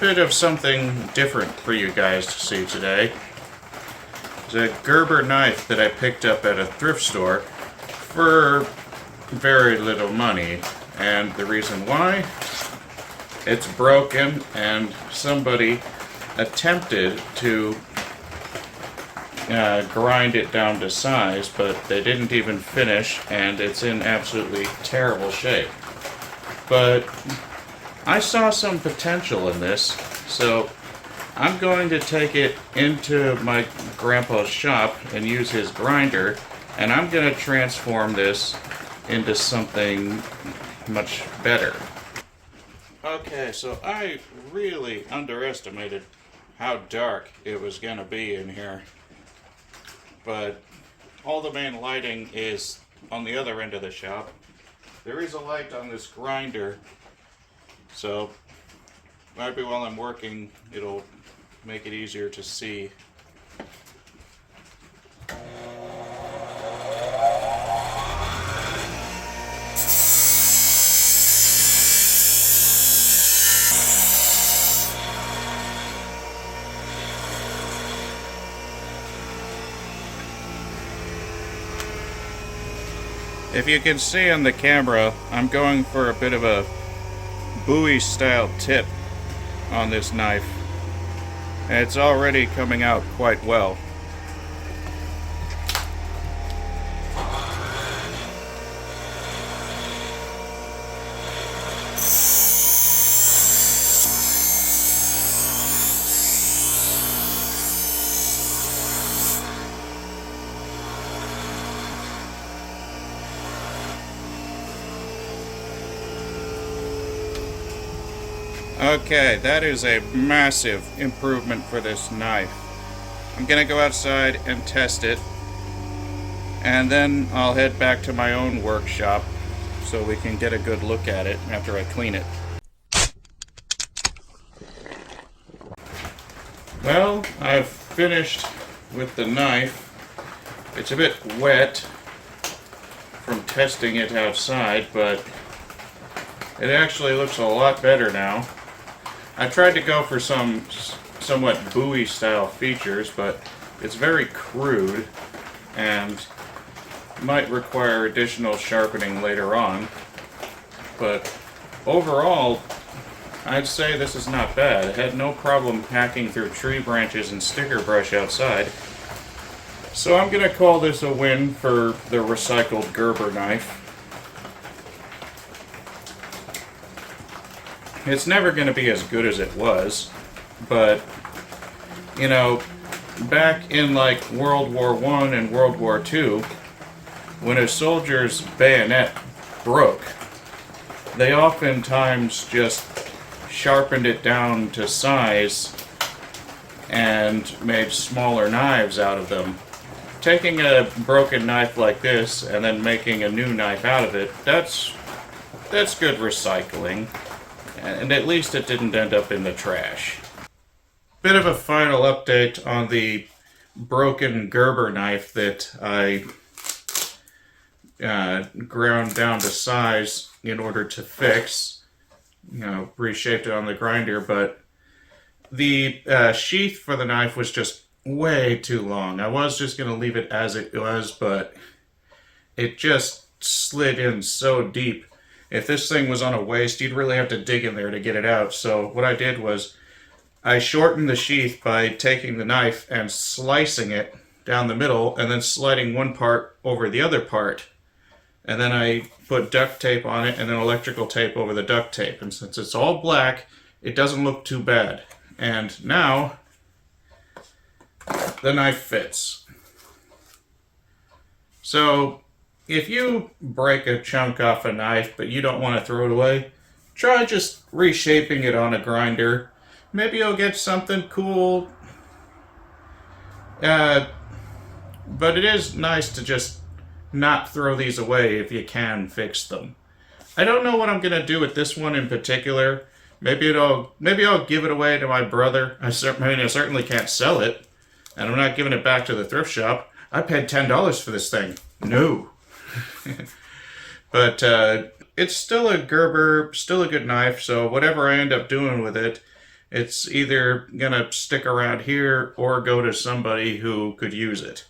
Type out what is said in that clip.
bit of something different for you guys to see today. It's a Gerber knife that I picked up at a thrift store for very little money. And the reason why? It's broken and somebody attempted to grind it down to size, but they didn't even finish, and it's in absolutely terrible shape. But I saw some potential in this, so I'm going to take it into my grandpa's shop and use his grinder, and I'm going to transform this into something much better. Okay, so I really underestimated how dark it was going to be in here. But all the main lighting is on the other end of the shop. There is a light on this grinder, so maybe while I'm working it'll make it easier to see. If you can see on the camera, I'm going for a bit of a buoy style tip on this knife. And it's already coming out quite well. Okay, that is a massive improvement for this knife. I'm gonna go outside and test it, and then I'll head back to my own workshop so we can get a good look at it after I clean it. Well, I've finished with the knife. It's a bit wet from testing it outside, but it actually looks a lot better now. I tried to go for some somewhat buoy style features, but it's very crude and might require additional sharpening later on. But overall, I'd say this is not bad. I had no problem hacking through tree branches and sticker brush outside. So I'm gonna call this a win for the recycled Gerber knife. It's never going to be as good as it was, but, you know, back in like World War I and World War II, when a soldier's bayonet broke, they oftentimes just sharpened it down to size and made smaller knives out of them. Taking a broken knife like this and then making a new knife out of it, that's good recycling. And at least it didn't end up in the trash. Bit of a final update on the broken Gerber knife that I ground down to size in order to fix. You know, reshaped it on the grinder, but the sheath for the knife was just way too long. I was just going to leave it as it was, but it just slid in so deep. If this thing was on a waist, you'd really have to dig in there to get it out. So what I did was I shortened the sheath by taking the knife and slicing it down the middle and then sliding one part over the other part. And then I put duct tape on it and then electrical tape over the duct tape. And since it's all black, it doesn't look too bad. And now the knife fits. So if you break a chunk off a knife but you don't want to throw it away, try just reshaping it on a grinder. Maybe you'll get something cool. But it is nice to just not throw these away if you can fix them. I don't know what I'm going to do with this one in particular. Maybe I'll give it away to my brother. I certainly can't sell it. And I'm not giving it back to the thrift shop. I paid $10 for this thing. No. But it's still a Gerber, still a good knife, so whatever I end up doing with it, It's either gonna stick around here or go to somebody who could use it.